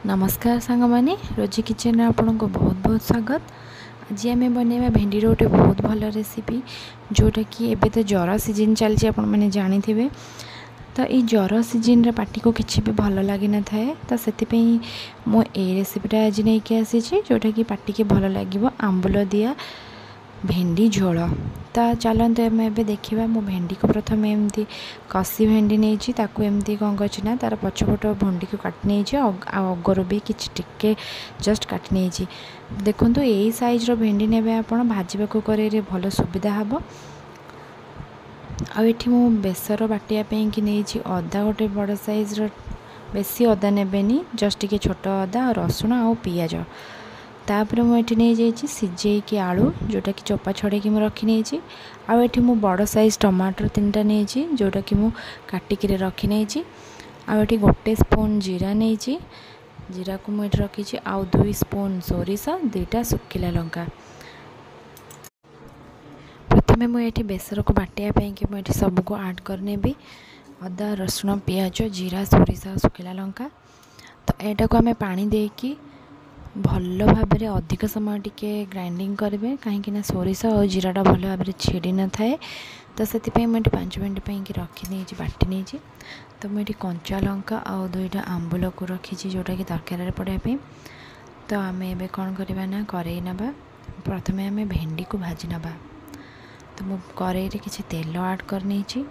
नमस्कार सांग मैंने रोजी किचन में आपन को बहुत बहुत स्वागत। आज आम बनवा भेंडी रोटे बहुत भल रेसिपी जोटा कि एबे तो ज्वर सीजन चलती आपण मैंने जानी थे। तो ये ज्वर सीजन रे पार्टी को किसी भी भल लगी न थाए तो से मु ए रेसिपीटा आज नहीं कि आसी जोटा कि पार्टी के भल लगे आंबुल दिया भेंडी झोल। तो चलते आम ए देखा मो भेंडी को प्रथम एमती कसी भेंडी नहीं एमती कौन कर तार पछपट भेंडी को काट नहीं अगर भी कि जस्ट काट नहीं देखो यही साइज रो भेंडी ने आप भाजवा कड़े भल सुविधा हम। आठी मु बेसर बाटियापी कि नहीं अदा गोटे बड़ साइज रो बेसी अदा नेबेनी जस्ट टिके छोट अदा और रसुण आ पियाज तापर मुझे नहीं जाइए सिझे आलू जोटा कि चोपा छड़े कि रखी नहीं आठ मु बड़ साइज टमाटर 3टा नहीं जोटा कि मु काटिक रखी नहीं आठ गोटे स्पून जीरा नहीं जीरा को मुझे रखी आउ 2 स्पून सोरिष 2टा सुखिला लंका। प्रथमे मुझे बेसर को बाटियापी कि मुझे सबको ऐड करने अदा रसुण पियाज जीरा सोरिष सुखिला लंका। तो यहाँ को आम पानी देकी भल भाव अधिक समय टिके ग्राइंडिंग करेंगे कहीं सोरिष और जीराटा भल भाव छिड़ी न थाए। तो से मुझे 5 मिनट कि रखी नहीं बाटी नहीं। तो मुझे कंचा लंका और 2टा आंबुल को रखी जोटा कि तरकारी पड़ापी। तो आम ए कौन करवा ना कड़े नवा प्रथम आम भेंडी को भाजी नवा। तो मु कड़े किसी तेल ऐड कर नहीं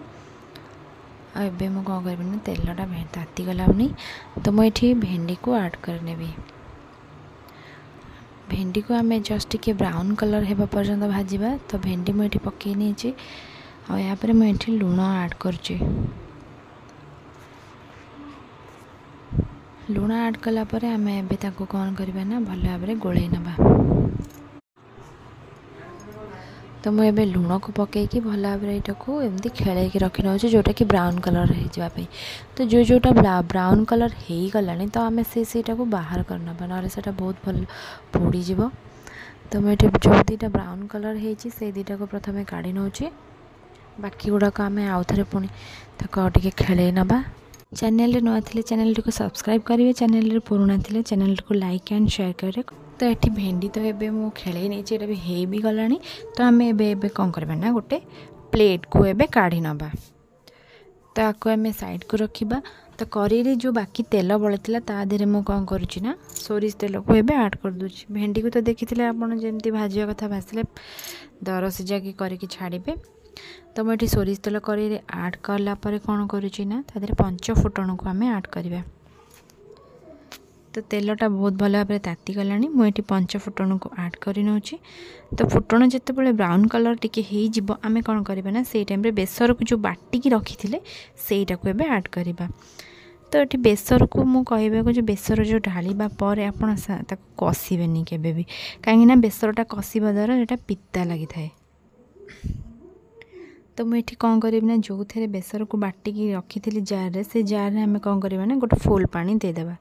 मुझे कौन करी ना तेलटा ताती गलानी। तो मुझे भेंडी को ऐड करने भेंडी को आम जस्ट टिके ब्राउन कलर होगा पर्यंत भाजवा। तो भेंडी मुझे पकई नहीं और मुझे लुण ऐड कर लुण ऐड कलापर आम ए कौन करवा ना भल भाव गोले नवा। तो मुझे लुण को पकईकि भल भाव यहाँ को एमती खेल रखी नौ जोटा कि ब्राउन कलर होगापी। तो जोटा ब्राउन कलर हो गला तो आम सेटा को बाहर करना ना से बहुत भल पोड़ीज। तो मुझे जो 2टा ब्राउन कलर होती से 2टा को प्रथम काढ़ी नौ बाकी गुड़ाक आम आउ थे पुणी टे खेल नवा। चैनल नुआ थे चैनल को सब्सक्राइब करेंगे चैनल पुराना थे चैनल को लाइक एंड शेयर करें। तो ये भेंडी तो ये मु खेल नहीं भी हो भी गला। तो आम ए कौन करवा ना गोटे प्लेट को एबे काढ़ी नवा। तो आपको आम साइड को रखा। तो कड़े जो बाकी तेल बड़ा तादेह मुझे कौन करुँना सोरिष तेल को एबे ऐड कर दूची। भेंडी को तो देखी आपड़ जमी भाजवा कथा भाजले दर सिझा कि करके छाड़े। तो मुझे सोरिष तेल कड़े ऐड कलापर कौन करुँना तादेह 5 फुटण को आम ऐड करवा। तो तेलटा बहुत भल भाव ताती गला मुझे 5 फुटण को ऐड कर नौ। तो फुटण जिते ब्राउन कलर टिके हो आम कौन करवा ना से टाइम बेसर को जो बाटिकी रखी थे सेटा को एबे ऐड करवा। तो ये बेसर को मु कहबा जो बेसर जो ढालिबा पर आपण कषिबेनी केबे भी कहीं बेसरटा कषिबा द्वारा यहाँ पिता लगी थाए। तो मुझे कौन करी ना जो थे बेसर को बाटिकी रखी थी जार से जार आम कौन करवा ना गोटे फुल पानी देदेबा।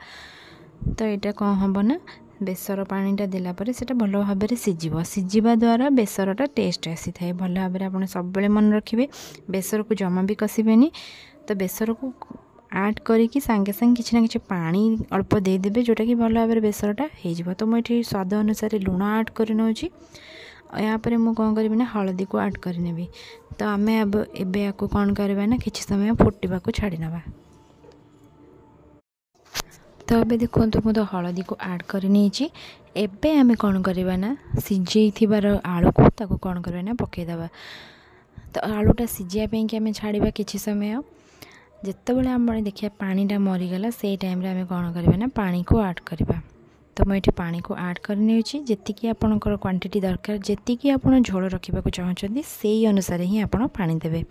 तो यहाँ कौन हम ना बेसर पानीटा देलापर से भल भाव सिझा द्वारा बेसरटा टेस्ट आसी थाए भल भाव आप सब मन रखिए बेसर को जमा भी कषिबेनी। तो बेसर को ऐड करके सांगे सांगे किसी ना कि पानी अल्प देदेवे जोटा कि भल भाव बेसरटा हो। तो मुझे स्वाद अनुसार लुण ऐड कर नौ यापर मुझे कौन करी ना हलदी को ऐड करने। तो आम अब एबे या कौन करवा ना किसी समय फुटवा को छाड़ी नवा। तो अब देखो मुझे हलदी को ऐड कर नहीं एबे आम कौन करवा ना सिझेबार आलू को ताको कौन करवा ना पकईदबा। तो आलूटा सिझापी कि आम छाड़ा किसी समय जिते बड़े आम देखिए पानीटा मरीगला से टाइम आम कौन करवा ना पानी को ऐड करवा। तो मुझे पानी को ऐड कर जी आपणकर क्वांटिटी दरकार जी आप झोल रखा चाहते से अनुसार ही आप पानी देवे।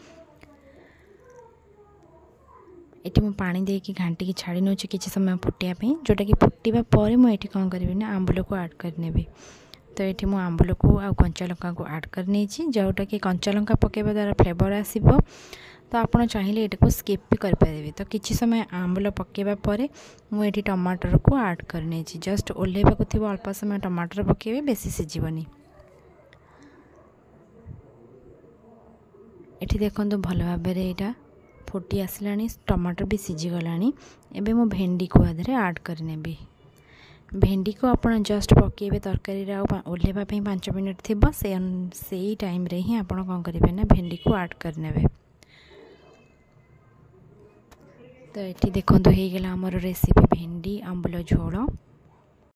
ये मुझे पानी देकी घाटिकी छाड़ी नौ किसी समय फुटापी जोटा कि फुटा पर मुझे कौन करी ना आंबुल को ऐड करने। तो ये मुझे आंबुल को आ कंचा लंका को ऐड कर जोटा कि कंचा लंका पकेवा द्वारा फ्लेवर आसो। तो आप चाहिए ये को स्किप भी करें। तो किसी समय आंबुल पकेवा पर मुझे टमाटर को ऐड करने जस्ट ओल्हेबा थी अल्प समय टमाटर पकेबे बेसी सिझिबनी। ये देखो भल भाव यहाँ फुटी आसला टमाटर भी सिझीगला। एबे मो भेंडी को आधे ऐड करनेबी। भेंडी को आप जस्ट पकेबे तरकारी ओह्लैवा 5 मिनट थी से टाइम रे ही आप कौन करेंगे ना भेंडी को ऐड करने। तो ये देखो हो गला आमर रेसिपी भेंडी आंबुल झोल।